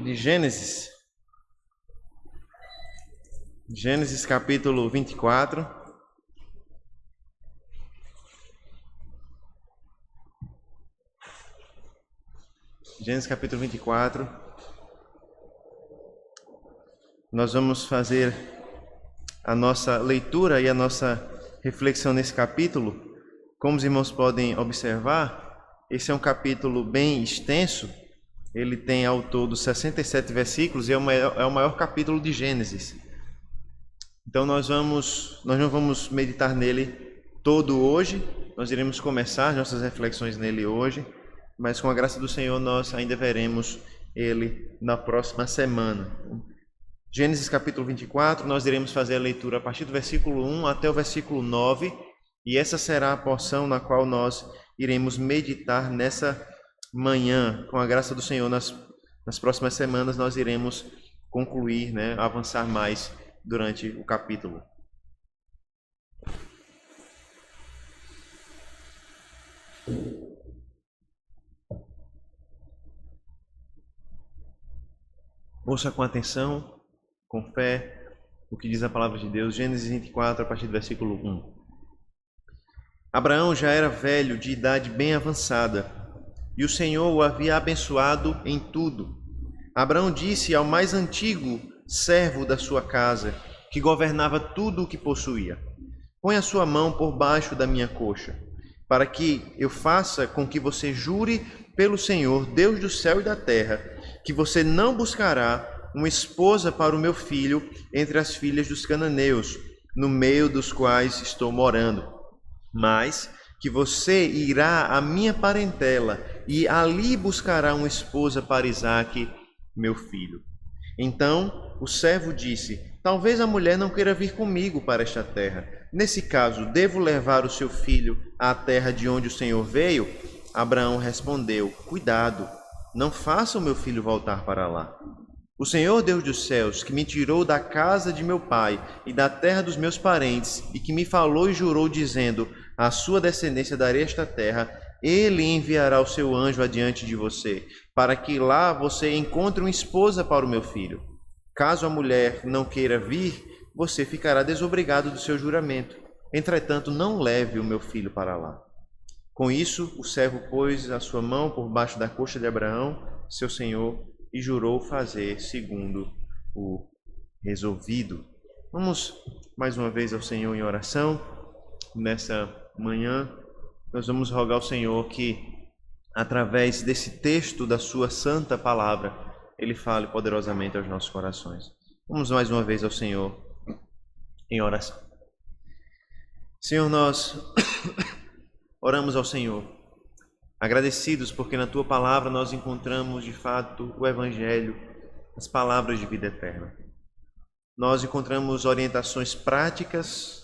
De Gênesis. Gênesis capítulo 24. Gênesis capítulo 24. Nós vamos fazer a nossa leitura e a nossa reflexão nesse capítulo. Como os irmãos podem observar, esse é um capítulo bem extenso. Ele tem ao todo 67 versículos e é o maior capítulo de Gênesis. Então nós não vamos meditar nele todo hoje, nós iremos começar nossas reflexões nele hoje, mas com a graça do Senhor nós ainda veremos ele na próxima semana. Gênesis capítulo 24, nós iremos fazer a leitura a partir do versículo 1 até o versículo 9, e essa será a porção na qual nós iremos meditar nessa manhã. Com a graça do Senhor, nas próximas semanas nós iremos concluir, avançar mais durante o capítulo. Ouça com atenção, com fé, o que diz a palavra de Deus. Gênesis 24, a partir do versículo 1. Abraão já era velho, de idade bem avançada, e o Senhor o havia abençoado em tudo. Abraão disse ao mais antigo servo da sua casa, que governava tudo o que possuía: põe a sua mão por baixo da minha coxa, para que eu faça com que você jure pelo Senhor, Deus do céu e da terra, que você não buscará uma esposa para o meu filho entre as filhas dos cananeus, no meio dos quais estou morando, mas que você irá à minha parentela e ali buscará uma esposa para Isaque, meu filho. Então o servo disse: talvez a mulher não queira vir comigo para esta terra. Nesse caso, devo levar o seu filho à terra de onde o Senhor veio? Abraão respondeu: cuidado, não faça o meu filho voltar para lá. O Senhor Deus dos céus, que me tirou da casa de meu pai e da terra dos meus parentes, e que me falou e jurou, dizendo: à sua descendência darei esta terra, ele enviará o seu anjo adiante de você, para que lá você encontre uma esposa para o meu filho. Caso a mulher não queira vir, você ficará desobrigado do seu juramento. Entretanto, não leve o meu filho para lá. Com isso, o servo pôs a sua mão por baixo da coxa de Abraão, seu senhor, e jurou fazer segundo o resolvido. Vamos mais uma vez ao Senhor em oração. Nessa manhã, nós vamos rogar ao Senhor que, através desse texto da sua santa palavra, Ele fale poderosamente aos nossos corações. Vamos mais uma vez ao Senhor em oração. Senhor, nós oramos ao Senhor, agradecidos porque na Tua palavra nós encontramos de fato o Evangelho, as palavras de vida eterna. Nós encontramos orientações práticas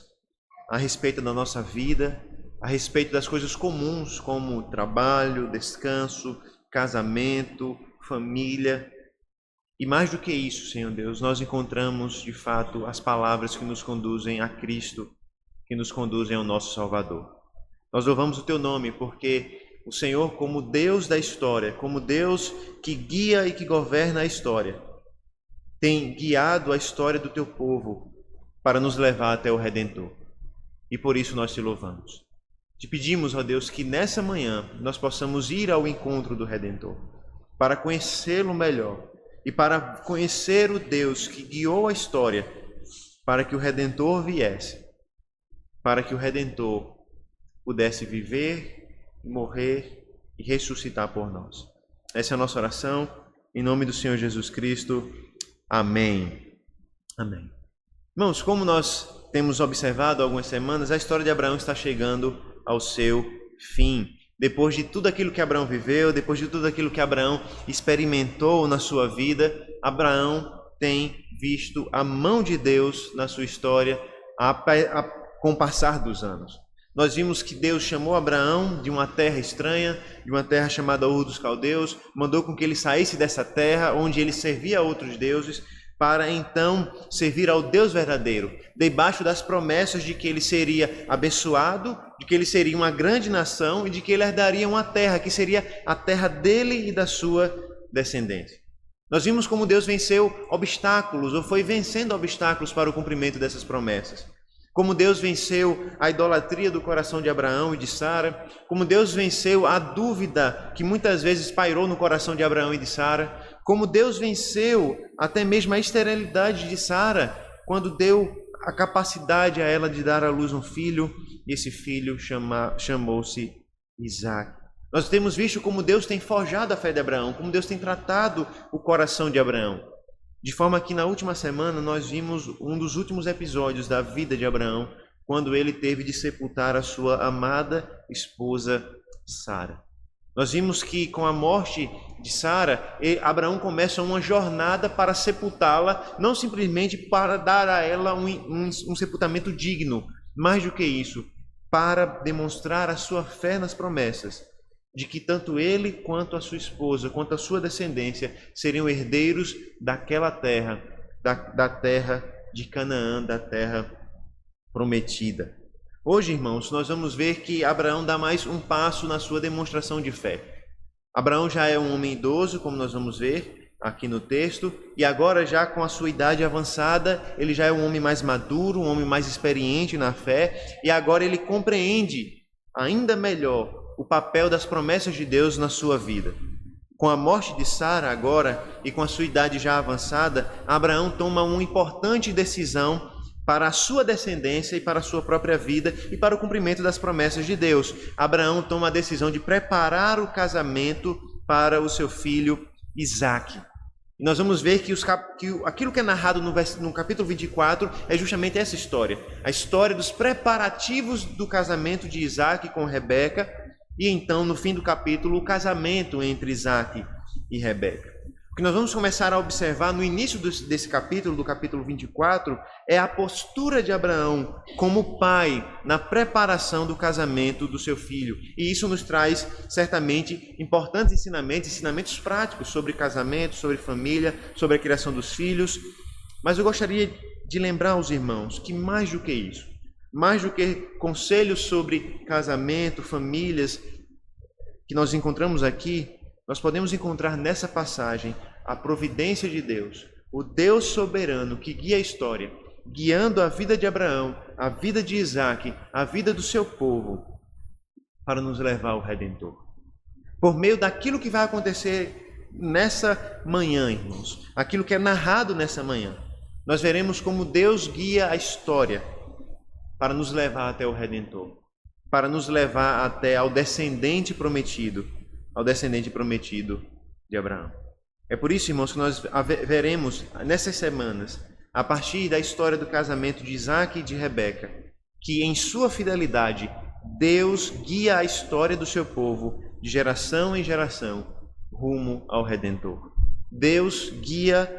a respeito da nossa vida, a respeito das coisas comuns como trabalho, descanso, casamento, família. E mais do que isso, Senhor Deus, nós encontramos de fato as palavras que nos conduzem a Cristo, que nos conduzem ao nosso Salvador. Nós louvamos o Teu nome porque o Senhor, como Deus da história, como Deus que guia e que governa a história, tem guiado a história do Teu povo para nos levar até o Redentor. E por isso nós Te louvamos. Te pedimos, ó Deus, que nessa manhã nós possamos ir ao encontro do Redentor, para conhecê-lo melhor e para conhecer o Deus que guiou a história para que o Redentor viesse, para que o Redentor pudesse viver, morrer e ressuscitar por nós. Essa é a nossa oração, em nome do Senhor Jesus Cristo. Amém. Amém. Irmãos, como nós temos observado há algumas semanas, a história de Abraão está chegando ao seu fim. Depois de tudo aquilo que Abraão viveu, depois de tudo aquilo que Abraão experimentou na sua vida, Abraão tem visto a mão de Deus na sua história com o passar dos anos. Nós vimos que Deus chamou Abraão de uma terra estranha, de uma terra chamada Ur dos Caldeus, mandou com que ele saísse dessa terra onde ele servia a outros deuses, para então servir ao Deus verdadeiro, debaixo das promessas de que ele seria abençoado, de que ele seria uma grande nação e de que ele herdaria uma terra que seria a terra dele e da sua descendência. Nós vimos como Deus venceu obstáculos, ou foi vencendo obstáculos para o cumprimento dessas promessas. Como Deus venceu a idolatria do coração de Abraão e de Sara, como Deus venceu a dúvida que muitas vezes pairou no coração de Abraão e de Sara, como Deus venceu até mesmo a esterilidade de Sara, quando deu a capacidade a ela de dar à luz um filho, e esse filho chamou-se Isaque. Nós temos visto como Deus tem forjado a fé de Abraão, como Deus tem tratado o coração de Abraão. De forma que na última semana nós vimos um dos últimos episódios da vida de Abraão, quando ele teve de sepultar a sua amada esposa Sara. Nós vimos que com a morte de Sara, Abraão começa uma jornada para sepultá-la, não simplesmente para dar a ela um sepultamento digno, mais do que isso, para demonstrar a sua fé nas promessas, de que tanto ele quanto a sua esposa, quanto a sua descendência, seriam herdeiros daquela terra, da terra de Canaã, da terra prometida. Hoje, irmãos, nós vamos ver que Abraão dá mais um passo na sua demonstração de fé. Abraão já é um homem idoso, como nós vamos ver aqui no texto, e agora já com a sua idade avançada, ele já é um homem mais maduro, um homem mais experiente na fé, e agora ele compreende ainda melhor o papel das promessas de Deus na sua vida. Com a morte de Sara agora e com a sua idade já avançada, Abraão toma uma importante decisão para a sua descendência e para a sua própria vida e para o cumprimento das promessas de Deus. Abraão toma a decisão de preparar o casamento para o seu filho Isaque. E nós vamos ver que aquilo que é narrado no capítulo 24 é justamente essa história. A história dos preparativos do casamento de Isaque com Rebeca, e então, no fim do capítulo, o casamento entre Isaque e Rebeca. O que nós vamos começar a observar no início desse capítulo, do capítulo 24, é a postura de Abraão como pai na preparação do casamento do seu filho. E isso nos traz, certamente, importantes ensinamentos práticos sobre casamento, sobre família, sobre a criação dos filhos. Mas eu gostaria de lembrar aos irmãos que mais do que isso, mais do que conselhos sobre casamento, famílias, que nós encontramos aqui, nós podemos encontrar nessa passagem a providência de Deus, o Deus soberano que guia a história, guiando a vida de Abraão, a vida de Isaque, a vida do seu povo, para nos levar ao Redentor. Por meio daquilo que vai acontecer nessa manhã, irmãos, aquilo que é narrado nessa manhã, nós veremos como Deus guia a história para nos levar até o Redentor, para nos levar até ao descendente prometido de Abraão. É por isso, irmãos, que nós veremos nessas semanas, a partir da história do casamento de Isaque e de Rebeca, que em sua fidelidade, Deus guia a história do seu povo de geração em geração rumo ao Redentor. Deus guia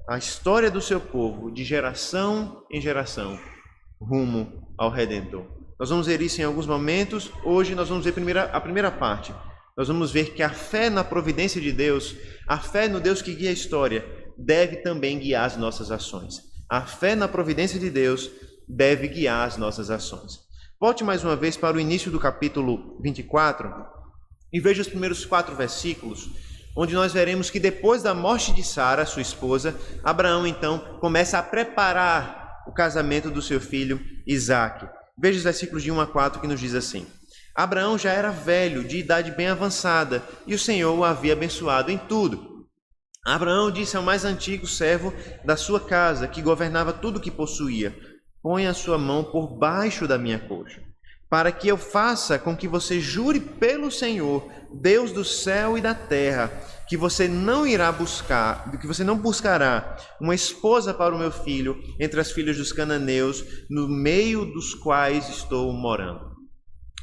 a história do seu povo de geração em geração rumo ao Redentor. Nós vamos ver isso em alguns momentos. Hoje nós vamos ver a primeira parte. Nós vamos ver que a fé na providência de Deus, a fé no Deus que guia a história, deve também guiar as nossas ações. A fé na providência de Deus deve guiar as nossas ações. Volte mais uma vez para o início do capítulo 24 e veja os primeiros 4 versículos, onde nós veremos que depois da morte de Sara, sua esposa, Abraão então começa a preparar o casamento do seu filho Isaque. Veja os versículos de 1 a 4 que nos diz assim: Abraão já era velho, de idade bem avançada, e o Senhor o havia abençoado em tudo. Abraão disse ao mais antigo servo da sua casa, que governava tudo o que possuía: põe a sua mão por baixo da minha coxa, para que eu faça com que você jure pelo Senhor, Deus do céu e da terra, que você não buscará uma esposa para o meu filho entre as filhas dos cananeus, no meio dos quais estou morando,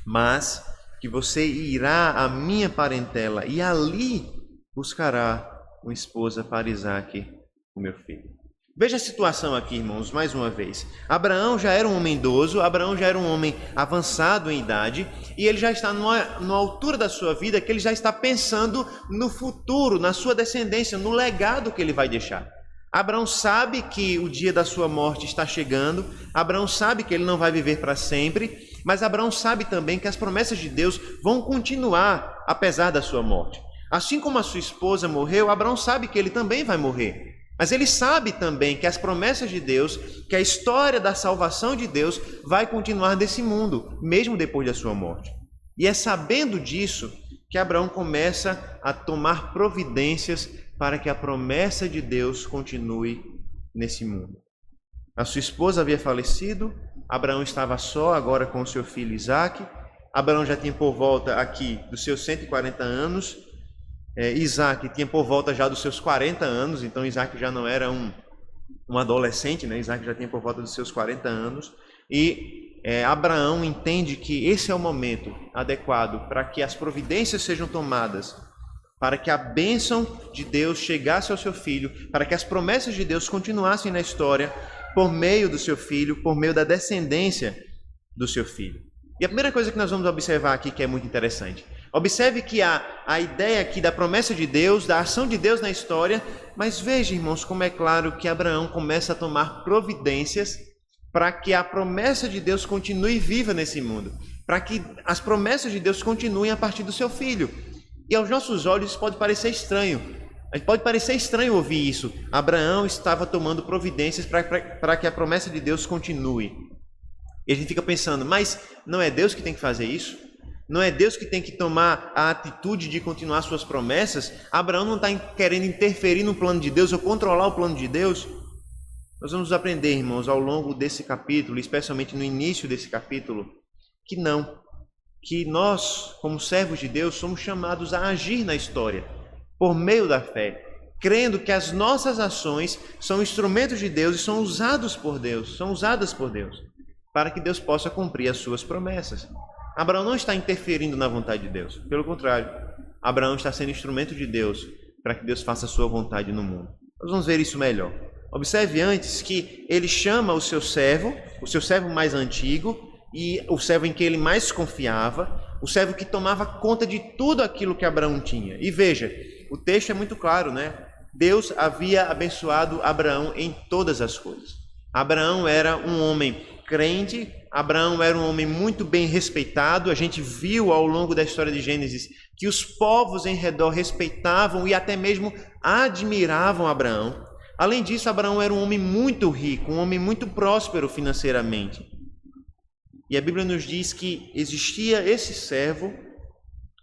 mas que você irá à minha parentela e ali buscará uma esposa para Isaque, o meu filho. Veja a situação aqui, irmãos, mais uma vez. Abraão já era um homem idoso, Abraão já era um homem avançado em idade, e ele já está numa altura da sua vida que ele já está pensando no futuro, na sua descendência, no legado que ele vai deixar. Abraão sabe que o dia da sua morte está chegando, Abraão sabe que ele não vai viver para sempre, mas Abraão sabe também que as promessas de Deus vão continuar apesar da sua morte. Assim como a sua esposa morreu, Abraão sabe que ele também vai morrer. Mas ele sabe também que as promessas de Deus, que a história da salvação de Deus vai continuar nesse mundo, mesmo depois da sua morte. E é sabendo disso que Abraão começa a tomar providências para que a promessa de Deus continue nesse mundo. A sua esposa havia falecido, Abraão estava só agora com o seu filho Isaque. Abraão já tinha por volta aqui dos seus 140 anos. Isaque tinha por volta já dos seus 40 anos, então Isaque já não era um adolescente, né? Isaque já tinha por volta dos seus 40 anos. E Abraão entende que esse é o momento adequado para que as providências sejam tomadas, para que a bênção de Deus chegasse ao seu filho, para que as promessas de Deus continuassem na história por meio do seu filho, por meio da descendência do seu filho. E a primeira coisa que nós vamos observar aqui, que é muito interessante, observe que há a ideia aqui da promessa de Deus, da ação de Deus na história, mas veja, irmãos, como é claro que Abraão começa a tomar providências para que a promessa de Deus continue viva nesse mundo, para que as promessas de Deus continuem a partir do seu filho. E aos nossos olhos isso pode parecer estranho. Pode parecer estranho ouvir isso. Abraão estava tomando providências para que a promessa de Deus continue. E a gente fica pensando, mas não é Deus que tem que fazer isso? Não é Deus que tem que tomar a atitude de continuar suas promessas? Abraão não está querendo interferir no plano de Deus ou controlar o plano de Deus? Nós vamos aprender, irmãos, ao longo desse capítulo, especialmente no início desse capítulo, que não. Que nós, como servos de Deus, somos chamados a agir na história, por meio da fé, crendo que as nossas ações são instrumentos de Deus e são usadas por Deus, para que Deus possa cumprir as suas promessas. Abraão não está interferindo na vontade de Deus. Pelo contrário, Abraão está sendo instrumento de Deus para que Deus faça a sua vontade no mundo. Nós vamos ver isso melhor. Observe antes que ele chama o seu servo mais antigo e o servo em que ele mais confiava, o servo que tomava conta de tudo aquilo que Abraão tinha. E veja, o texto é muito claro, né? Deus havia abençoado Abraão em todas as coisas. Abraão era um homem crente, Abraão era um homem muito bem respeitado. A gente viu ao longo da história de Gênesis que os povos em redor respeitavam e até mesmo admiravam Abraão. Além disso, Abraão era um homem muito rico, um homem muito próspero financeiramente. E a Bíblia nos diz que existia esse servo,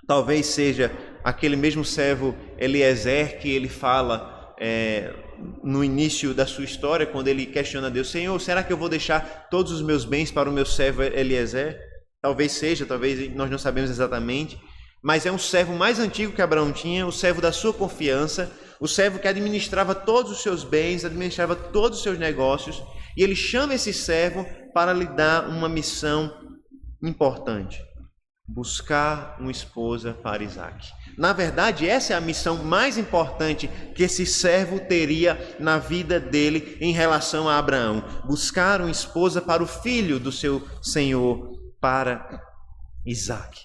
talvez seja aquele mesmo servo Eliezer que ele fala no início da sua história, quando ele questiona a Deus: Senhor, será que eu vou deixar todos os meus bens para o meu servo Eliezer? Talvez seja, talvez nós não sabemos exatamente, mas é um servo mais antigo que Abraão tinha, o servo da sua confiança, o servo que administrava todos os seus bens, administrava todos os seus negócios, e ele chama esse servo para lhe dar uma missão importante: buscar uma esposa para Isaque. Na verdade, essa é a missão mais importante que esse servo teria na vida dele em relação a Abraão: buscar uma esposa para o filho do seu senhor, para Isaque.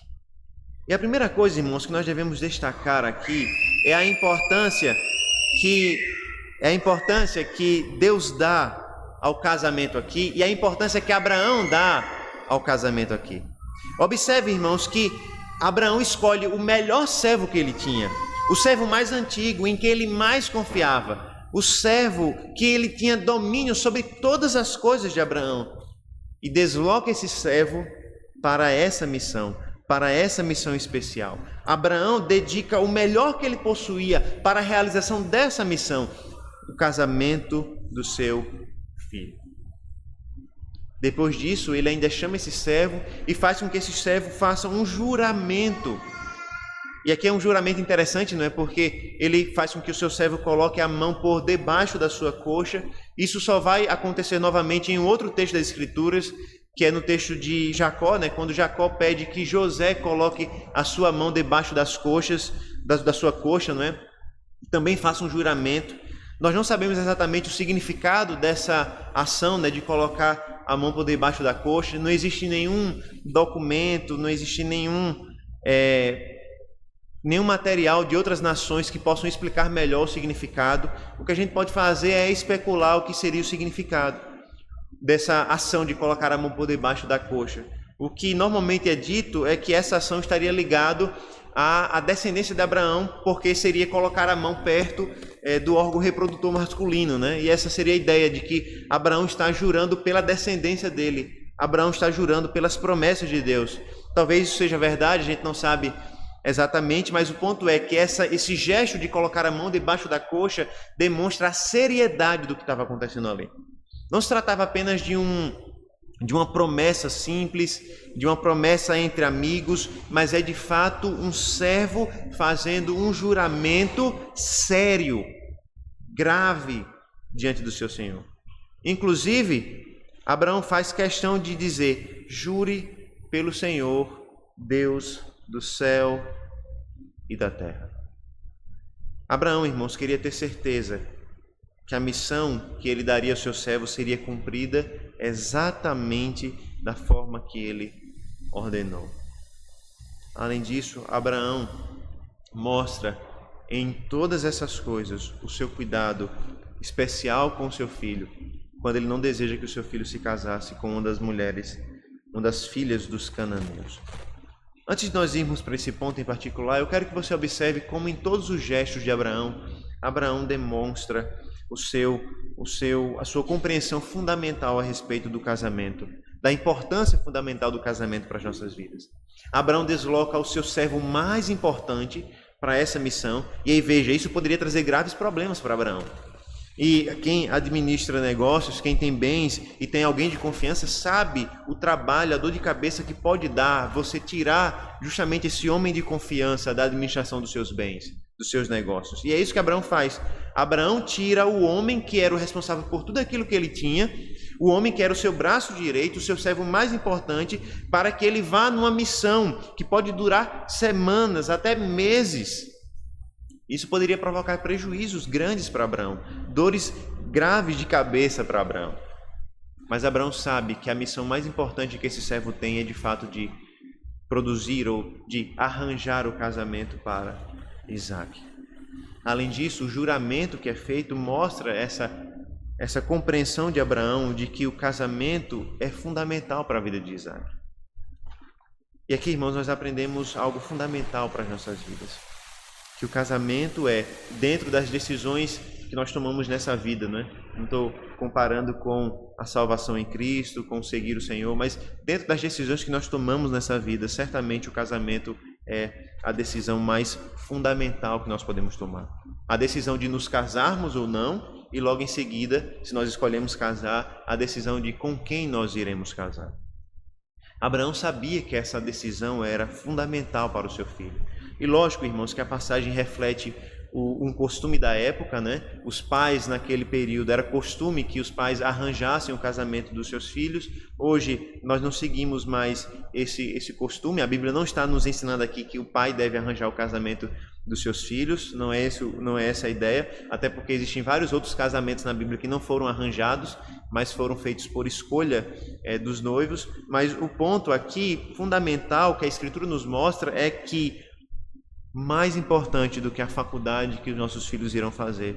E a primeira coisa, irmãos, que nós devemos destacar aqui é a importância que Deus dá ao casamento aqui e a importância que Abraão dá ao casamento aqui. Observe, irmãos, que Abraão escolhe o melhor servo que ele tinha, o servo mais antigo, em que ele mais confiava, o servo que ele tinha domínio sobre todas as coisas de Abraão, e desloca esse servo para essa missão especial. Abraão dedica o melhor que ele possuía para a realização dessa missão, o casamento do seu filho. Depois disso, ele ainda chama esse servo e faz com que esse servo faça um juramento. E aqui é um juramento interessante, não é? Porque ele faz com que o seu servo coloque a mão por debaixo da sua coxa. Isso só vai acontecer novamente em outro texto das Escrituras, que é no texto de Jacó, né? Quando Jacó pede que José coloque a sua mão debaixo das coxas, da sua coxa, não é? Também faça um juramento. Nós não sabemos exatamente o significado dessa ação, né, de colocar a mão por debaixo da coxa. Não existe nenhum documento, não existe nenhum material de outras nações que possam explicar melhor o significado. O que a gente pode fazer é especular o que seria o significado dessa ação de colocar a mão por debaixo da coxa. O que normalmente é dito é que essa ação estaria ligada a descendência de Abraão, porque seria colocar a mão perto do órgão reprodutor masculino, né? E essa seria a ideia de que Abraão está jurando pela descendência dele. Abraão está jurando pelas promessas de Deus. Talvez isso seja verdade, a gente não sabe exatamente, mas o ponto é que esse gesto de colocar a mão debaixo da coxa demonstra a seriedade do que estava acontecendo ali. Não se tratava apenas de uma promessa simples, de uma promessa entre amigos, mas é de fato um servo fazendo um juramento sério, grave diante do seu Senhor. Inclusive, Abraão faz questão de dizer: jure pelo Senhor, Deus do céu e da terra. Abraão, irmãos, queria ter certeza que a missão que ele daria ao seu servo seria cumprida exatamente da forma que ele ordenou. Além disso, Abraão mostra em todas essas coisas o seu cuidado especial com o seu filho, quando ele não deseja que o seu filho se casasse com uma das filhas dos cananeus. Antes de nós irmos para esse ponto em particular, eu quero que você observe como em todos os gestos de Abraão, Abraão demonstra a sua compreensão fundamental a respeito do casamento, da importância fundamental do casamento para as nossas vidas. Abraão desloca o seu servo mais importante para essa missão, e aí veja, isso poderia trazer graves problemas para Abraão. E quem administra negócios, quem tem bens e tem alguém de confiança, sabe o trabalho, a dor de cabeça que pode dar você tirar justamente esse homem de confiança da administração dos seus bens, dos seus negócios. E é isso que Abraão faz. Abraão tira o homem que era o responsável por tudo aquilo que ele tinha, o homem que era o seu braço direito, o seu servo mais importante, para que ele vá numa missão que pode durar semanas, até meses. Isso poderia provocar prejuízos grandes para Abraão, dores graves de cabeça para Abraão. Mas Abraão sabe que a missão mais importante que esse servo tem é de fato de produzir ou de arranjar o casamento para Isaac. Além disso, o juramento que é feito mostra essa compreensão de Abraão de que o casamento é fundamental para a vida de Isaac. E aqui, irmãos, nós aprendemos algo fundamental para as nossas vidas. Que o casamento é dentro das decisões que nós tomamos nessa vida, né? Não estou comparando com a salvação em Cristo, com seguir o Senhor, mas dentro das decisões que nós tomamos nessa vida, certamente o casamento é a decisão mais fundamental que nós podemos tomar. A decisão de nos casarmos ou não, e logo em seguida, se nós escolhemos casar, a decisão de com quem nós iremos casar. Abraão sabia que essa decisão era fundamental para o seu filho. E lógico, irmãos, que a passagem reflete um costume da época, né? Os pais naquele período, era costume que os pais arranjassem o casamento dos seus filhos. Hoje nós não seguimos mais esse costume. A Bíblia não está nos ensinando aqui que o pai deve arranjar o casamento dos seus filhos. Não é essa a ideia, até porque existem vários outros casamentos na Bíblia que não foram arranjados, mas foram feitos por escolha dos noivos. Mas o ponto aqui fundamental que a Escritura nos mostra é que mais importante do que a faculdade que os nossos filhos irão fazer,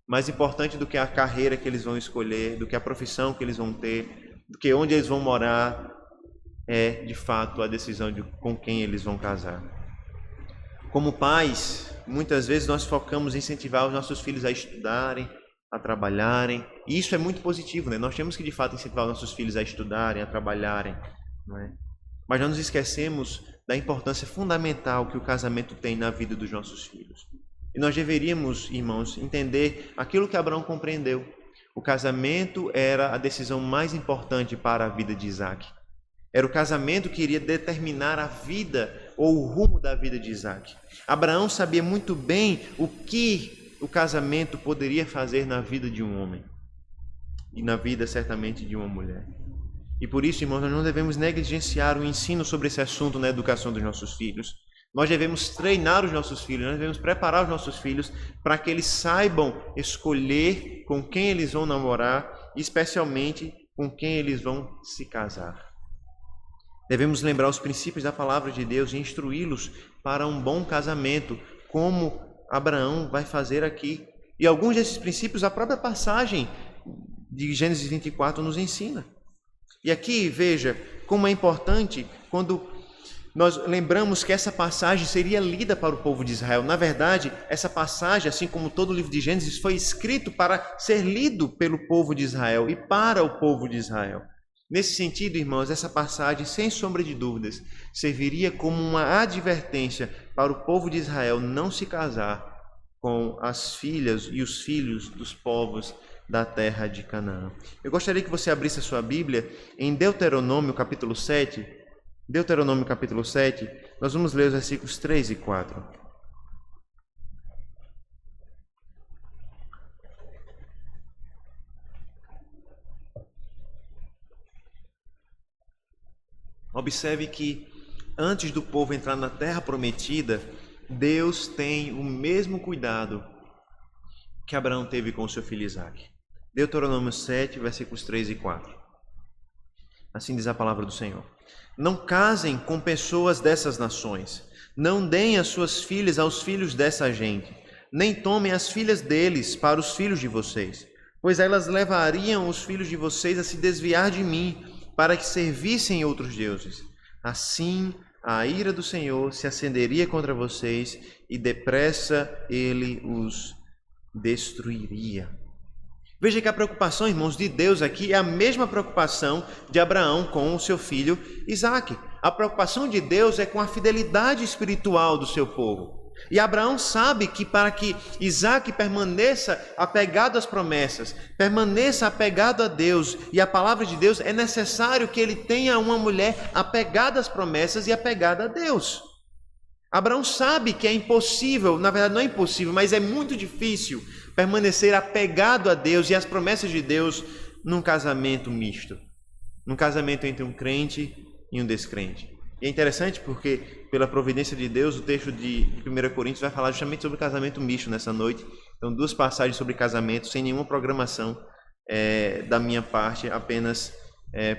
mais importante do que a carreira que eles vão escolher, do que a profissão que eles vão ter, do que onde eles vão morar, é de fato a decisão de com quem eles vão casar. Como pais, muitas vezes nós focamos em incentivar os nossos filhos a estudarem, a trabalharem, e isso é muito positivo, né? Nós temos que de fato incentivar os nossos filhos a estudarem, a trabalharem, não é? Mas nós nos esquecemos da importância fundamental que o casamento tem na vida dos nossos filhos. E nós deveríamos, irmãos, entender aquilo que Abraão compreendeu. O casamento era a decisão mais importante para a vida de Isaac. Era o casamento que iria determinar a vida ou o rumo da vida de Isaac. Abraão sabia muito bem o que o casamento poderia fazer na vida de um homem e na vida, certamente, de uma mulher. E por isso, irmãos, nós não devemos negligenciar o ensino sobre esse assunto na educação dos nossos filhos. Nós devemos treinar os nossos filhos, nós devemos preparar os nossos filhos para que eles saibam escolher com quem eles vão namorar e, especialmente, com quem eles vão se casar. Devemos lembrar os princípios da palavra de Deus e instruí-los para um bom casamento, como Abraão vai fazer aqui. E alguns desses princípios a própria passagem de Gênesis 24 nos ensina. E aqui, veja, como é importante quando nós lembramos que essa passagem seria lida para o povo de Israel. Na verdade, essa passagem, assim como todo o livro de Gênesis, foi escrito para ser lido pelo povo de Israel e para o povo de Israel. Nesse sentido, irmãos, essa passagem, sem sombra de dúvidas, serviria como uma advertência para o povo de Israel não se casar com as filhas e os filhos dos povos da terra de Canaã. Eu gostaria que você abrisse a sua Bíblia em Deuteronômio capítulo 7. Deuteronômio capítulo 7, nós vamos ler os versículos 3 e 4. Observe que antes do povo entrar na terra prometida, Deus tem o mesmo cuidado que Abraão teve com o seu filho Isaque. Deuteronômio 7, versículos 3 e 4. Assim diz a palavra do Senhor. Não casem com pessoas dessas nações. Não deem as suas filhas aos filhos dessa gente. Nem tomem as filhas deles para os filhos de vocês. Pois elas levariam os filhos de vocês a se desviar de mim, para que servissem outros deuses. Assim, a ira do Senhor se acenderia contra vocês e depressa ele os destruiria. Veja que a preocupação, irmãos, de Deus aqui é a mesma preocupação de Abraão com o seu filho Isaque. A preocupação de Deus é com a fidelidade espiritual do seu povo. E Abraão sabe que para que Isaque permaneça apegado às promessas, permaneça apegado a Deus e à palavra de Deus, é necessário que ele tenha uma mulher apegada às promessas e apegada a Deus. Abraão sabe que é impossível, na verdade não é impossível, mas é muito difícil permanecer apegado a Deus e às promessas de Deus num casamento misto, num casamento entre um crente e um descrente. E é interessante porque, pela providência de Deus, o texto de 1 Coríntios vai falar justamente sobre casamento misto nessa noite. Então, 2 passagens sobre casamento, sem nenhuma programação da minha parte, apenas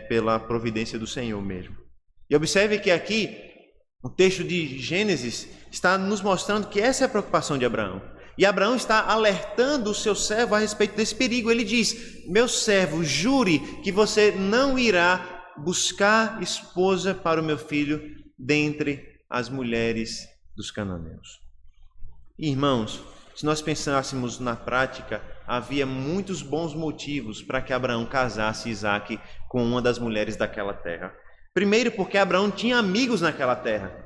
pela providência do Senhor mesmo. E observe que aqui, o texto de Gênesis está nos mostrando que essa é a preocupação de Abraão. E Abraão está alertando o seu servo a respeito desse perigo. Ele diz: meu servo, jure que você não irá buscar esposa para o meu filho dentre as mulheres dos cananeus. Irmãos, se nós pensássemos na prática, havia muitos bons motivos para que Abraão casasse Isaque com uma das mulheres daquela terra. Primeiro, porque Abraão tinha amigos naquela terra.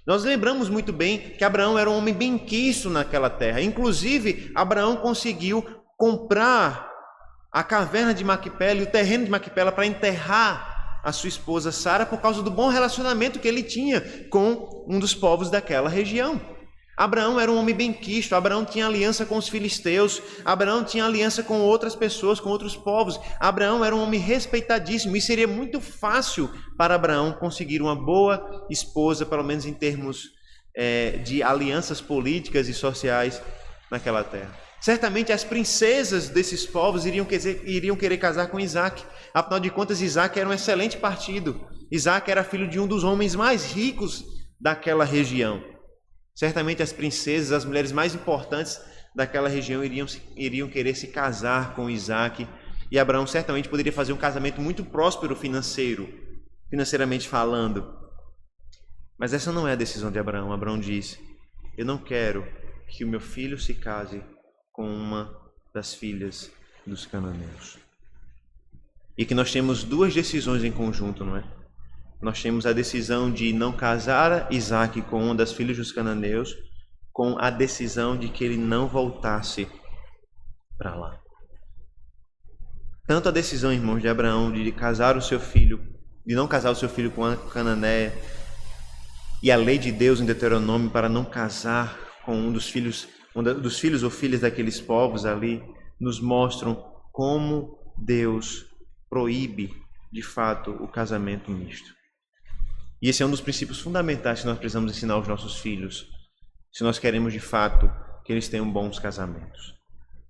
Nós lembramos muito bem que Abraão era um homem benquisto naquela terra. Inclusive, Abraão conseguiu comprar a caverna de Maquipela e o terreno de Maquipela para enterrar a sua esposa Sara por causa do bom relacionamento que ele tinha com um dos povos daquela região. Abraão era um homem benquisto, Abraão tinha aliança com os filisteus, Abraão tinha aliança com outras pessoas, com outros povos. Abraão era um homem respeitadíssimo e seria muito fácil para Abraão conseguir uma boa esposa, pelo menos em termos de alianças políticas e sociais naquela terra. Certamente as princesas desses povos iriam querer casar com Isaque. Afinal de contas, Isaque era um excelente partido. Isaque era filho de um dos homens mais ricos daquela região. Certamente as princesas, as mulheres mais importantes daquela região iriam querer se casar com Isaque. E Abraão certamente poderia fazer um casamento muito próspero financeiramente falando. Mas essa não é a decisão de Abraão. Abraão diz: eu não quero que o meu filho se case com uma das filhas dos cananeus. E que nós temos duas decisões em conjunto, não é? Nós temos a decisão de não casar Isaque com uma das filhas dos cananeus, com a decisão de que ele não voltasse para lá. Tanto a decisão, irmãos, de Abraão de casar o seu filho, de não casar o seu filho com a cananeia, e a lei de Deus em Deuteronômio para não casar com um dos filhos ou filhas daqueles povos ali, nos mostram como Deus proíbe, de fato, o casamento misto. E esse é um dos princípios fundamentais que nós precisamos ensinar aos nossos filhos, se nós queremos, de fato, que eles tenham bons casamentos.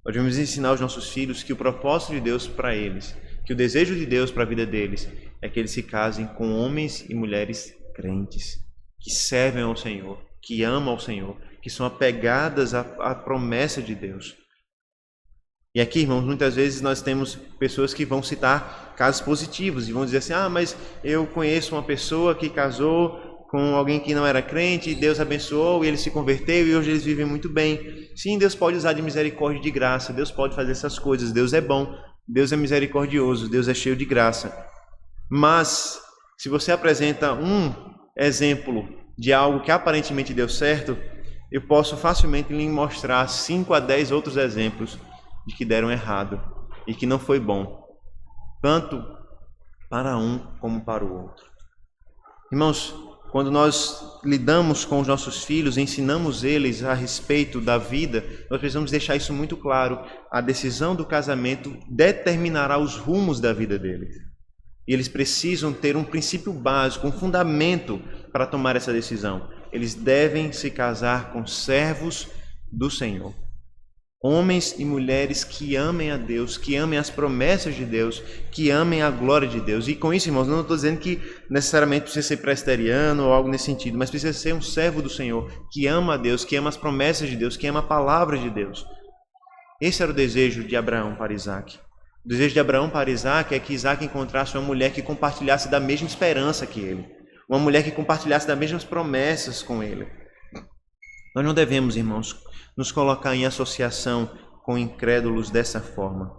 Nós devemos ensinar aos nossos filhos que o propósito de Deus para eles, que o desejo de Deus para a vida deles, é que eles se casem com homens e mulheres crentes, que servem ao Senhor, que amam ao Senhor, que são apegadas à promessa de Deus. E aqui, irmãos, muitas vezes nós temos pessoas que vão citar casos positivos e vão dizer assim: mas eu conheço uma pessoa que casou com alguém que não era crente, Deus abençoou e ele se converteu e hoje eles vivem muito bem. Sim, Deus pode usar de misericórdia e de graça, Deus pode fazer essas coisas, Deus é bom, Deus é misericordioso, Deus é cheio de graça. Mas, se você apresenta um exemplo de algo que aparentemente deu certo, eu posso facilmente lhe mostrar 5 a 10 outros exemplos de que deram errado e que não foi bom, tanto para um como para o outro. Irmãos, quando nós lidamos com os nossos filhos, ensinamos eles a respeito da vida, nós precisamos deixar isso muito claro. A decisão do casamento determinará os rumos da vida deles. E eles precisam ter um princípio básico, um fundamento para tomar essa decisão. Eles devem se casar com servos do Senhor. Homens e mulheres que amem a Deus, que amem as promessas de Deus, que amem a glória de Deus. E com isso, irmãos, não estou dizendo que necessariamente precisa ser presbiteriano ou algo nesse sentido, mas precisa ser um servo do Senhor, que ama a Deus, que ama as promessas de Deus, que ama a palavra de Deus. Esse era o desejo de Abraão para Isaac. O desejo de Abraão para Isaac é que Isaac encontrasse uma mulher que compartilhasse da mesma esperança que ele. Uma mulher que compartilhasse das mesmas promessas com ele. Nós não devemos, irmãos, nos colocar em associação com incrédulos dessa forma.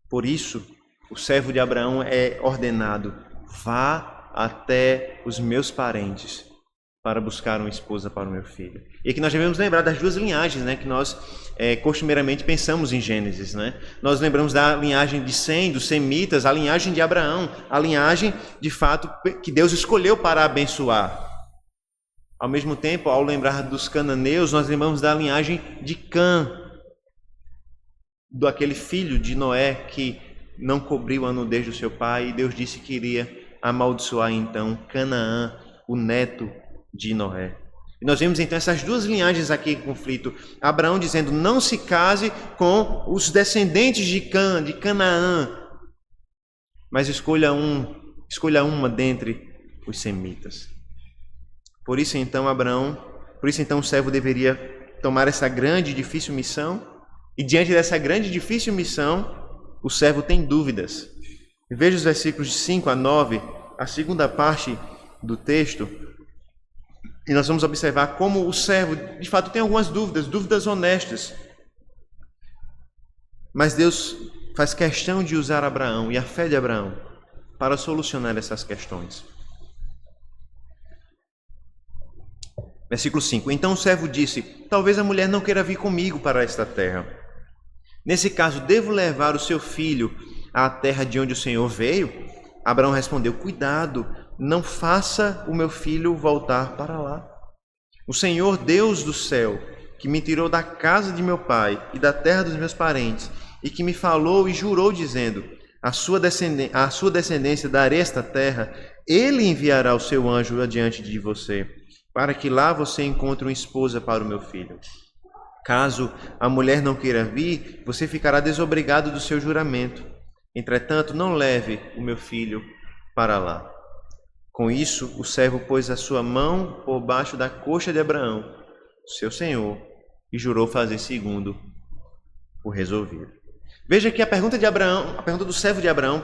Por isso, o servo de Abraão é ordenado: vá até os meus parentes para buscar uma esposa para o meu filho. E aqui nós devemos lembrar das duas linhagens, que nós costumeiramente pensamos em Gênesis. Nós lembramos da linhagem de Sem, dos semitas, a linhagem de Abraão, a linhagem, de fato, que Deus escolheu para abençoar. Ao mesmo tempo, ao lembrar dos cananeus, nós lembramos da linhagem de Cã, daquele filho de Noé que não cobriu a nudez do seu pai, e Deus disse que iria amaldiçoar então Canaã, o neto de Noé. E nós vemos então essas duas linhagens aqui em conflito. Abraão dizendo: não se case com os descendentes de Canaã, mas escolha uma dentre os semitas. Por isso então o servo deveria tomar essa grande e difícil missão, e diante dessa grande e difícil missão, o servo tem dúvidas. E veja os versículos de 5 a 9, a segunda parte do texto, e nós vamos observar como o servo, de fato, tem algumas dúvidas honestas. Mas Deus faz questão de usar Abraão e a fé de Abraão para solucionar essas questões. Versículo 5. Então o servo disse: talvez a mulher não queira vir comigo para esta terra. Nesse caso, devo levar o seu filho à terra de onde o Senhor veio? Abraão respondeu: cuidado, não faça o meu filho voltar para lá. O Senhor, Deus do céu, que me tirou da casa de meu pai e da terra dos meus parentes, e que me falou e jurou, dizendo: a sua descendência darei esta terra, ele enviará o seu anjo adiante de você, para que lá você encontre uma esposa para o meu filho. Caso a mulher não queira vir, você ficará desobrigado do seu juramento. Entretanto, não leve o meu filho para lá. Com isso, o servo pôs a sua mão por baixo da coxa de Abraão, seu senhor, e jurou fazer segundo o resolvido. Veja que a pergunta do servo de Abraão,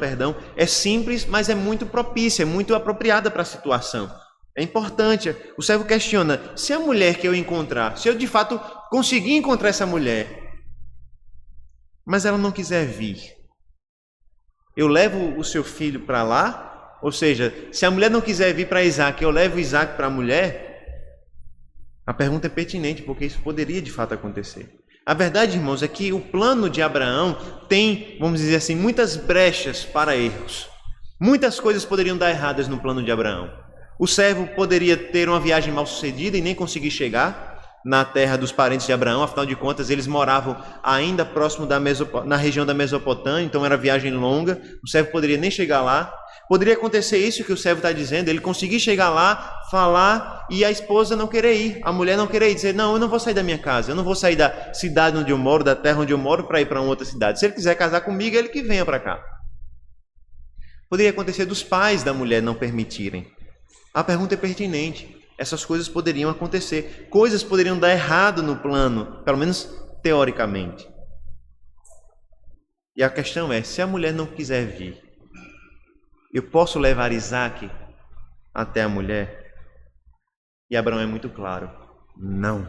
é simples, mas é muito propícia, é muito apropriada para a situação. É importante. O servo questiona: se a mulher que eu encontrar, se eu de fato conseguir encontrar essa mulher, mas ela não quiser vir, eu levo o seu filho para lá? Ou seja, se a mulher não quiser vir para Isaac, eu levo Isaac para a mulher? A pergunta é pertinente, porque isso poderia de fato acontecer. A verdade, irmãos, é que o plano de Abraão tem, vamos dizer assim, muitas brechas para erros. Muitas coisas poderiam dar erradas no plano de Abraão. O servo poderia ter uma viagem mal sucedida e nem conseguir chegar na terra dos parentes de Abraão. Afinal de contas, eles moravam ainda próximo na região da Mesopotâmia, então era viagem longa. O servo poderia nem chegar lá. Poderia acontecer isso que o servo está dizendo, ele conseguir chegar lá, falar, e a esposa não querer ir, a mulher não querer ir, dizer: não, eu não vou sair da minha casa, eu não vou sair da cidade onde eu moro, da terra onde eu moro, para ir para uma outra cidade. Se ele quiser casar comigo, ele que venha para cá. Poderia acontecer dos pais da mulher não permitirem. A pergunta é pertinente. Essas coisas poderiam acontecer. Coisas poderiam dar errado no plano, pelo menos teoricamente. E a questão é: se a mulher não quiser vir, eu posso levar Isaac até a mulher? E Abraão é muito claro: não.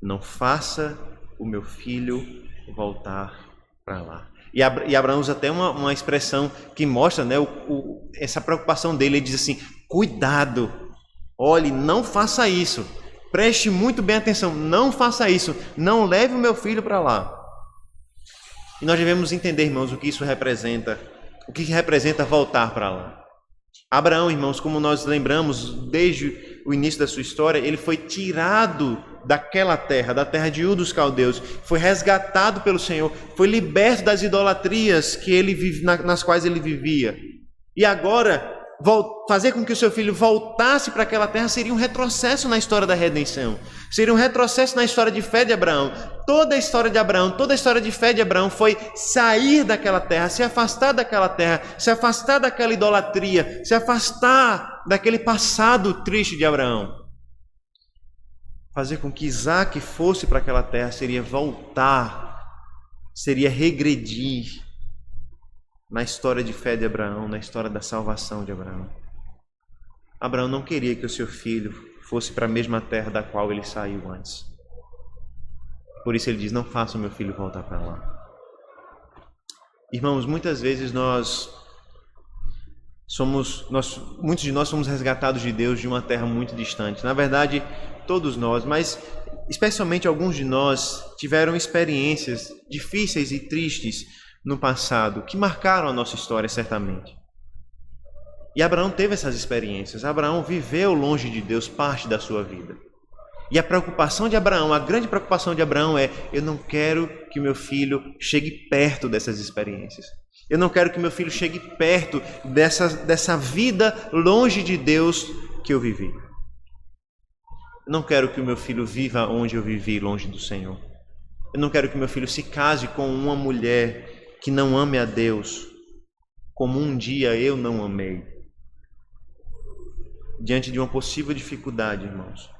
Não faça o meu filho voltar para lá. E Abraão usa até uma expressão que mostra, né, essa preocupação dele. Ele diz assim: cuidado, olhe, não faça isso. Preste muito bem atenção, não faça isso. Não leve o meu filho para lá. E nós devemos entender, irmãos, o que isso representa. O que representa voltar para lá. Abraão, irmãos, como nós lembramos desde o início da sua história, ele foi tirado daquela terra, da terra de Ur dos Caldeus, foi resgatado pelo Senhor, foi liberto das idolatrias nas quais ele vivia. E agora, fazer com que o seu filho voltasse para aquela terra seria um retrocesso na história da redenção, seria um retrocesso na história de fé de Abraão. Toda a história de Abraão, toda a história de fé de Abraão foi sair daquela terra, se afastar daquela terra, se afastar daquela idolatria, se afastar daquele passado triste de Abraão. Fazer com que Isaac fosse para aquela terra seria voltar, seria regredir na história de fé de Abraão, na história da salvação de Abraão. Abraão não queria que o seu filho fosse para a mesma terra da qual ele saiu antes. Por isso ele diz: não faça o meu filho voltar para lá. Irmãos, muitas vezes muitos de nós somos resgatados de Deus de uma terra muito distante. Na verdade, todos nós, mas especialmente alguns de nós, tiveram experiências difíceis e tristes no passado, que marcaram a nossa história certamente. E Abraão teve essas experiências. Abraão viveu longe de Deus parte da sua vida. E a preocupação de Abraão, a grande preocupação de Abraão é: eu não quero que meu filho chegue perto dessas experiências. Eu não quero que meu filho chegue perto dessa vida longe de Deus que eu vivi. Eu não quero que o meu filho viva onde eu vivi, longe do Senhor. Eu não quero que meu filho se case com uma mulher que não ame a Deus, como um dia eu não amei. Diante de uma possível dificuldade, irmãos,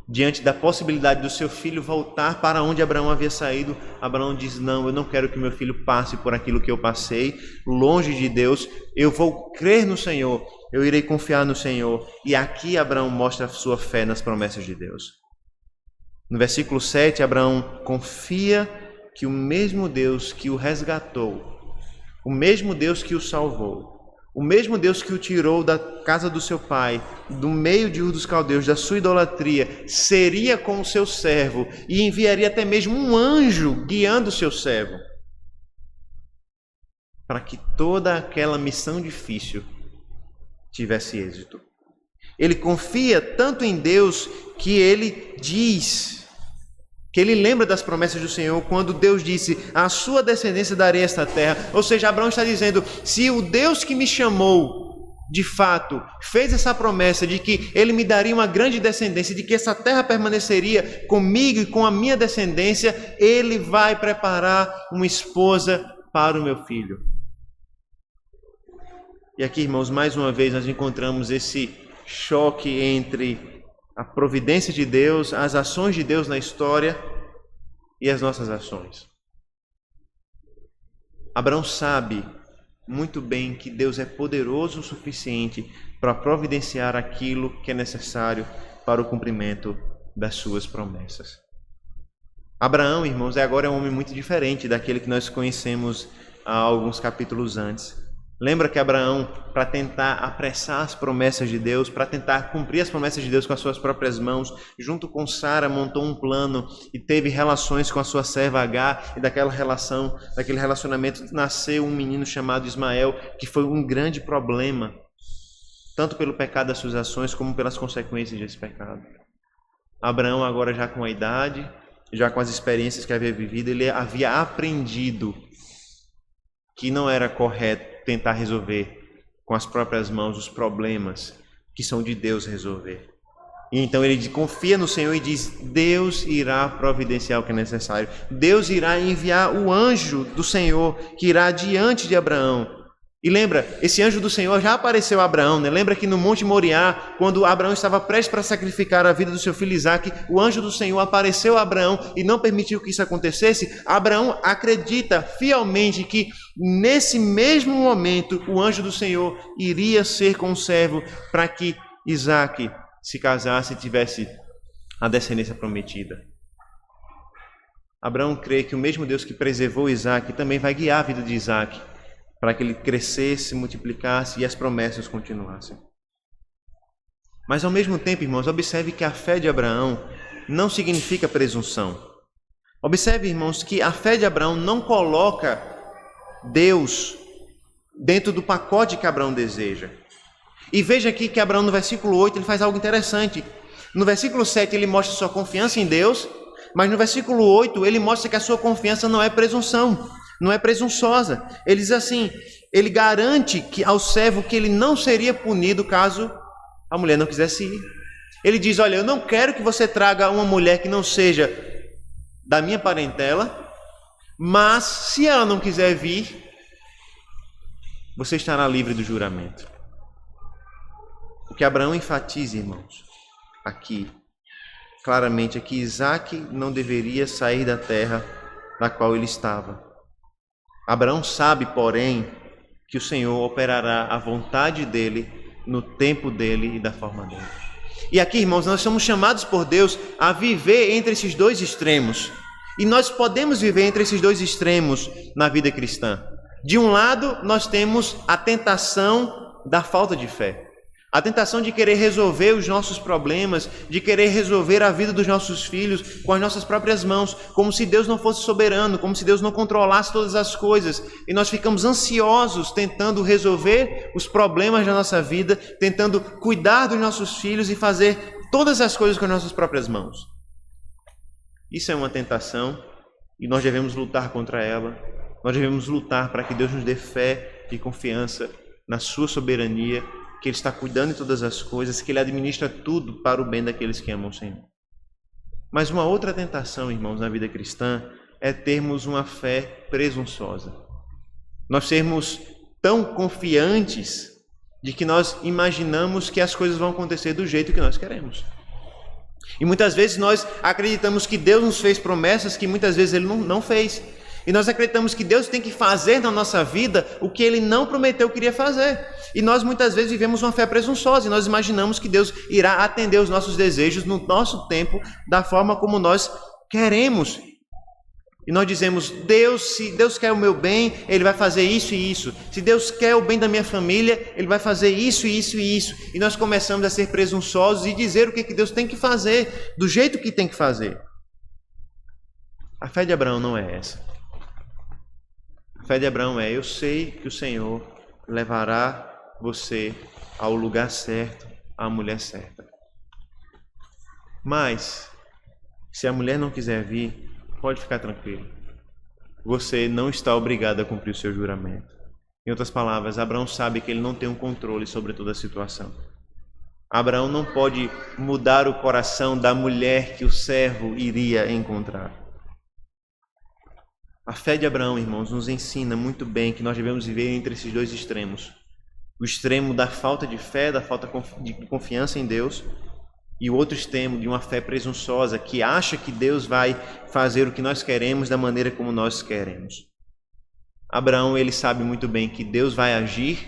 diante da possibilidade do seu filho voltar para onde Abraão havia saído, Abraão diz: não, eu não quero que meu filho passe por aquilo que eu passei, longe de Deus. Eu vou crer no Senhor, eu irei confiar no Senhor. E aqui Abraão mostra a sua fé nas promessas de Deus. No versículo 7, Abraão confia que o mesmo Deus que o resgatou, o mesmo Deus que o salvou, o mesmo Deus que o tirou da casa do seu pai, do meio de Ur dos Caldeus, da sua idolatria, seria com o seu servo e enviaria até mesmo um anjo guiando o seu servo, para que toda aquela missão difícil tivesse êxito. Ele confia tanto em Deus que ele diz, que ele lembra das promessas do Senhor quando Deus disse: a sua descendência darei esta terra. Ou seja, Abraão está dizendo: se o Deus que me chamou, de fato, fez essa promessa de que ele me daria uma grande descendência, de que essa terra permaneceria comigo e com a minha descendência, ele vai preparar uma esposa para o meu filho. E aqui, irmãos, mais uma vez nós encontramos esse choque entre a providência de Deus, as ações de Deus na história e as nossas ações. Abraão sabe muito bem que Deus é poderoso o suficiente para providenciar aquilo que é necessário para o cumprimento das suas promessas. Abraão, irmãos, agora é um homem muito diferente daquele que nós conhecemos há alguns capítulos antes. Lembra que Abraão, para tentar apressar as promessas de Deus, para tentar cumprir as promessas de Deus com as suas próprias mãos, junto com Sara, montou um plano e teve relações com a sua serva Agar, e daquele relacionamento nasceu um menino chamado Ismael, que foi um grande problema, tanto pelo pecado das suas ações, como pelas consequências desse pecado. Abraão, agora já com a idade, já com as experiências que havia vivido, ele havia aprendido que não era correto tentar resolver com as próprias mãos os problemas que são de Deus resolver. E então ele confia no Senhor e diz: Deus irá providenciar o que é necessário. Deus irá enviar o anjo do Senhor que irá diante de Abraão. E lembra, esse anjo do Senhor já apareceu a Abraão, né? Lembra que no Monte Moriá, quando Abraão estava prestes para sacrificar a vida do seu filho Isaque, o anjo do Senhor apareceu a Abraão e não permitiu que isso acontecesse. Abraão acredita fielmente que nesse mesmo momento o anjo do Senhor iria ser com o servo para que Isaque se casasse e tivesse a descendência prometida. Abraão crê que o mesmo Deus que preservou Isaac também vai guiar a vida de Isaac para que ele crescesse, multiplicasse e as promessas continuassem. Mas ao mesmo tempo, irmãos, observe que a fé de Abraão não significa presunção. Observe, irmãos, que a fé de Abraão não coloca Deus dentro do pacote que Abraão deseja. E veja aqui que Abraão, no versículo 8, ele faz algo interessante. No versículo 7, ele mostra sua confiança em Deus, mas no versículo 8, ele mostra que a sua confiança não é presunção, não é presunçosa. Ele diz assim, ele garante ao servo que ele não seria punido caso a mulher não quisesse ir. Ele diz, olha, eu não quero que você traga uma mulher que não seja da minha parentela, mas se ela não quiser vir, você estará livre do juramento. O que Abraão enfatiza, irmãos, aqui, claramente, é que Isaac não deveria sair da terra na qual ele estava. Abraão sabe, porém, que o Senhor operará a vontade dele, no tempo dele e da forma dele. E aqui, irmãos, nós somos chamados por Deus a viver entre esses dois extremos. E nós podemos viver entre esses dois extremos na vida cristã. De um lado, nós temos a tentação da falta de fé. A tentação de querer resolver os nossos problemas, de querer resolver a vida dos nossos filhos com as nossas próprias mãos, como se Deus não fosse soberano, como se Deus não controlasse todas as coisas. E nós ficamos ansiosos tentando resolver os problemas da nossa vida, tentando cuidar dos nossos filhos e fazer todas as coisas com as nossas próprias mãos. Isso é uma tentação e nós devemos lutar contra ela. Nós devemos lutar para que Deus nos dê fé e confiança na sua soberania, que Ele está cuidando de todas as coisas, que Ele administra tudo para o bem daqueles que amam o Senhor. Mas uma outra tentação, irmãos, na vida cristã é termos uma fé presunçosa. Nós sermos tão confiantes de que nós imaginamos que as coisas vão acontecer do jeito que nós queremos. E muitas vezes nós acreditamos que Deus nos fez promessas que muitas vezes Ele não fez. E nós acreditamos que Deus tem que fazer na nossa vida o que Ele não prometeu que iria fazer. E nós muitas vezes vivemos uma fé presunçosa e nós imaginamos que Deus irá atender os nossos desejos no nosso tempo, da forma como nós queremos. E nós dizemos, se Deus quer o meu bem, Ele vai fazer isso e isso. Se Deus quer o bem da minha família, Ele vai fazer isso e isso e isso. E nós começamos a ser presunçosos e dizer o que Deus tem que fazer, do jeito que tem que fazer. A fé de Abraão não é essa. A fé de Abraão é, eu sei que o Senhor levará você ao lugar certo, à mulher certa. Mas, se a mulher não quiser vir, pode ficar tranquilo. Você não está obrigado a cumprir o seu juramento. Em outras palavras, Abraão sabe que ele não tem um controle sobre toda a situação. Abraão não pode mudar o coração da mulher que o servo iria encontrar. A fé de Abraão, irmãos, nos ensina muito bem que nós devemos viver entre esses dois extremos. O extremo da falta de fé, da falta de confiança em Deus, e o outro extremo de uma fé presunçosa que acha que Deus vai fazer o que nós queremos da maneira como nós queremos. Abraão, ele sabe muito bem que Deus vai agir,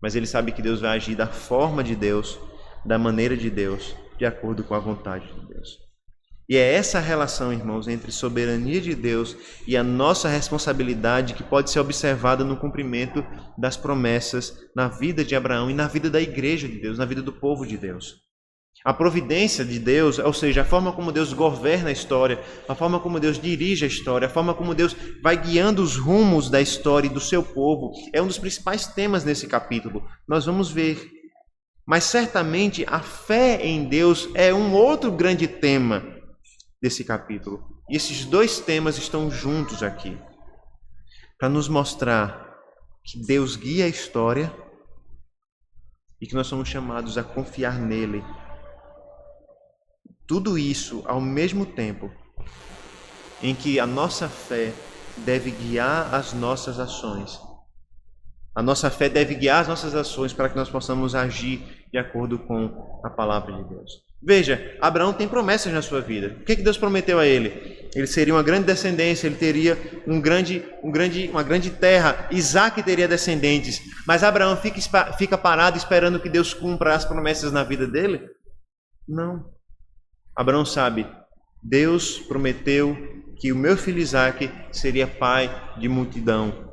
mas ele sabe que Deus vai agir da forma de Deus, da maneira de Deus, de acordo com a vontade de Deus. E é essa relação, irmãos, entre soberania de Deus e a nossa responsabilidade que pode ser observada no cumprimento das promessas na vida de Abraão e na vida da igreja de Deus, na vida do povo de Deus. A providência de Deus, ou seja, a forma como Deus governa a história, a forma como Deus dirige a história, a forma como Deus vai guiando os rumos da história e do seu povo, é um dos principais temas nesse capítulo. Nós vamos ver. Mas certamente a fé em Deus é um outro grande tema desse capítulo. E esses dois temas estão juntos aqui, para nos mostrar que Deus guia a história e que nós somos chamados a confiar nele. Tudo isso ao mesmo tempo em que a nossa fé deve guiar as nossas ações. A nossa fé deve guiar as nossas ações para que nós possamos agir de acordo com a palavra de Deus. Veja, Abraão tem promessas na sua vida. O que Deus prometeu a ele? Ele seria uma grande descendência, ele teria uma grande terra, Isaac teria descendentes. Mas Abraão fica parado esperando que Deus cumpra as promessas na vida dele? Não. Abraão sabe, Deus prometeu que o meu filho Isaque seria pai de multidão.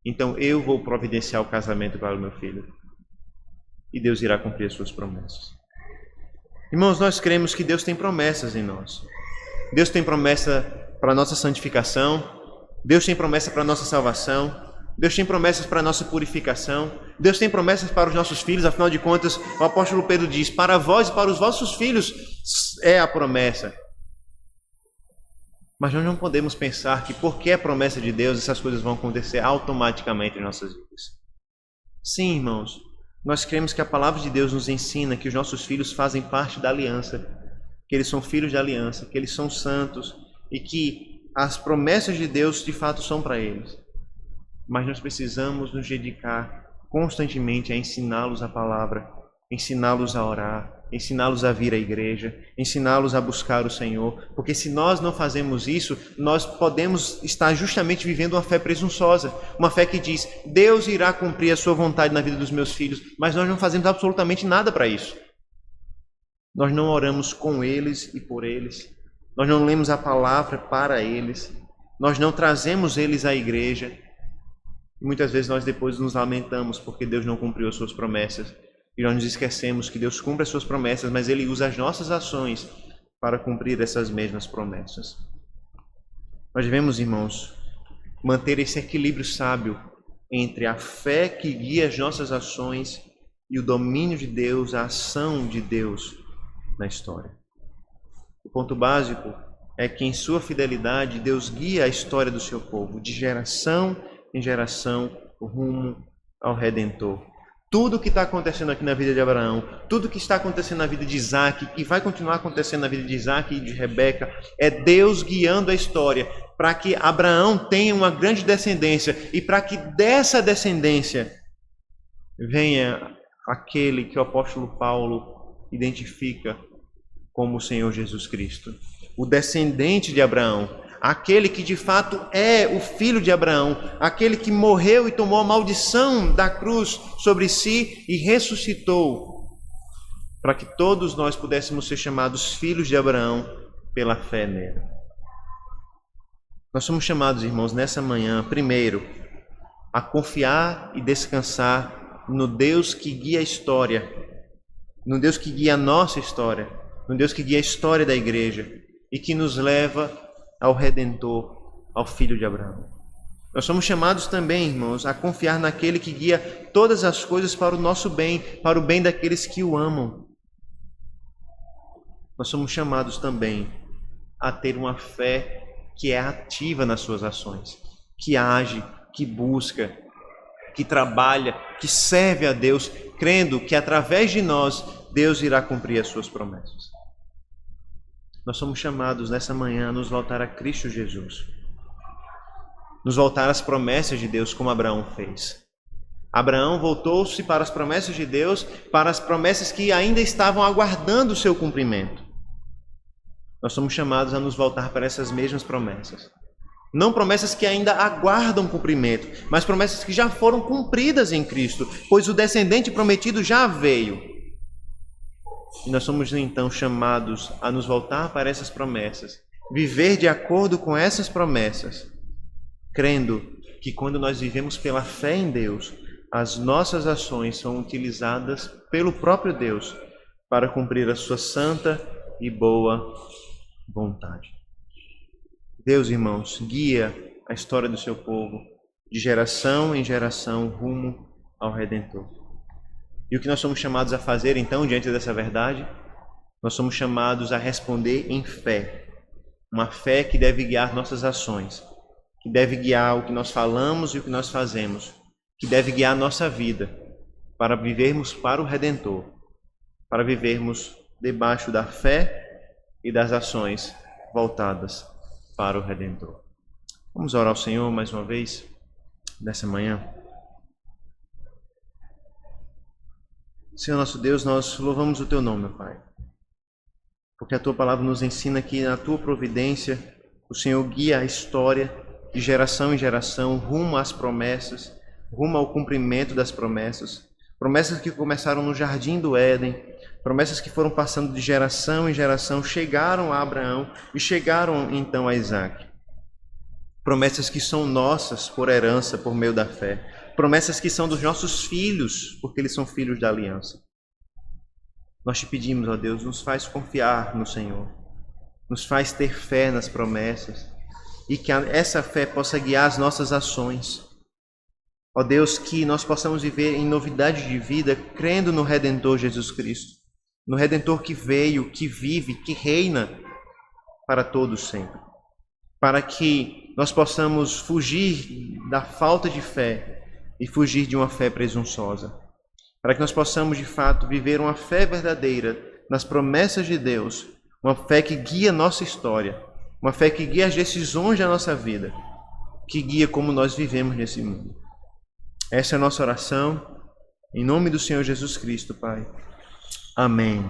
Então eu vou providenciar o casamento para o meu filho. E Deus irá cumprir as suas promessas. Irmãos, nós cremos que Deus tem promessas em nós. Deus tem promessa para a nossa santificação. Deus tem promessa para a nossa salvação. Deus tem promessas para a nossa purificação. Deus tem promessas para os nossos filhos. Afinal de contas, o apóstolo Pedro diz, para vós e para os vossos filhos é a promessa. Mas nós não podemos pensar que porque é promessa de Deus, essas coisas vão acontecer automaticamente em nossas vidas. Sim, irmãos, nós cremos que a palavra de Deus nos ensina que os nossos filhos fazem parte da aliança, que eles são filhos da aliança, que eles são santos e que as promessas de Deus de fato são para eles. Mas nós precisamos nos dedicar constantemente a ensiná-los a palavra, ensiná-los a orar, ensiná-los a vir à igreja, ensiná-los a buscar o Senhor, porque se nós não fazemos isso, nós podemos estar justamente vivendo uma fé presunçosa, uma fé que diz, Deus irá cumprir a sua vontade na vida dos meus filhos, mas nós não fazemos absolutamente nada para isso. Nós não oramos com eles e por eles, nós não lemos a palavra para eles, nós não trazemos eles à igreja, e muitas vezes nós depois nos lamentamos porque Deus não cumpriu as suas promessas. E nós nos esquecemos que Deus cumpre as suas promessas, mas Ele usa as nossas ações para cumprir essas mesmas promessas. Nós devemos, irmãos, manter esse equilíbrio sábio entre a fé que guia as nossas ações e o domínio de Deus, a ação de Deus na história. O ponto básico é que em sua fidelidade Deus guia a história do seu povo, de geração em geração, rumo ao Redentor. Tudo que está acontecendo aqui na vida de Abraão, tudo que está acontecendo na vida de Isaque, e vai continuar acontecendo na vida de Isaque e de Rebeca, é Deus guiando a história para que Abraão tenha uma grande descendência e para que dessa descendência venha aquele que o apóstolo Paulo identifica como o Senhor Jesus Cristo, o descendente de Abraão, aquele que de fato é o filho de Abraão, aquele que morreu e tomou a maldição da cruz sobre si e ressuscitou, para que todos nós pudéssemos ser chamados filhos de Abraão pela fé nele. Nós somos chamados, irmãos, nessa manhã, primeiro, a confiar e descansar no Deus que guia a história, no Deus que guia a nossa história, no Deus que guia a história da igreja e que nos leva ao Redentor, ao Filho de Abraão. Nós somos chamados também, irmãos, a confiar naquele que guia todas as coisas para o nosso bem, para o bem daqueles que o amam. Nós somos chamados também a ter uma fé que é ativa nas suas ações, que age, que busca, que trabalha, que serve a Deus, crendo que através de nós, Deus irá cumprir as suas promessas. Nós somos chamados nessa manhã a nos voltar a Cristo Jesus. Nos voltar às promessas de Deus, como Abraão fez. Abraão voltou-se para as promessas de Deus, para as promessas que ainda estavam aguardando o seu cumprimento. Nós somos chamados a nos voltar para essas mesmas promessas. Não promessas que ainda aguardam cumprimento, mas promessas que já foram cumpridas em Cristo, pois o descendente prometido já veio. E nós somos então chamados a nos voltar para essas promessas, viver de acordo com essas promessas, crendo que quando nós vivemos pela fé em Deus, as nossas ações são utilizadas pelo próprio Deus para cumprir a sua santa e boa vontade. Deus, irmãos, guia a história do seu povo de geração em geração rumo ao Redentor. E o que nós somos chamados a fazer, então, diante dessa verdade? Nós somos chamados a responder em fé. Uma fé que deve guiar nossas ações, que deve guiar o que nós falamos e o que nós fazemos, que deve guiar a nossa vida, para vivermos para o Redentor, para vivermos debaixo da fé e das ações voltadas para o Redentor. Vamos orar ao Senhor mais uma vez, nessa manhã. Senhor nosso Deus, nós louvamos o Teu nome, meu Pai, porque a Tua palavra nos ensina que na Tua providência o Senhor guia a história de geração em geração rumo às promessas, rumo ao cumprimento das promessas, promessas que começaram no jardim do Éden, promessas que foram passando de geração em geração, chegaram a Abraão e chegaram então a Isaac. Promessas que são nossas por herança, por meio da fé. Promessas que são dos nossos filhos, porque eles são filhos da aliança. Nós te pedimos, ó Deus, nos faz confiar no Senhor. Nos faz ter fé nas promessas. E que essa fé possa guiar as nossas ações. Ó Deus, que nós possamos viver em novidade de vida, crendo no Redentor Jesus Cristo. No Redentor que veio, que vive, que reina para todos sempre. Para que nós possamos fugir da falta de fé e fugir de uma fé presunçosa. Para que nós possamos, de fato, viver uma fé verdadeira nas promessas de Deus, uma fé que guia nossa história, uma fé que guia as decisões da nossa vida, que guia como nós vivemos nesse mundo. Essa é a nossa oração, em nome do Senhor Jesus Cristo, Pai. Amém.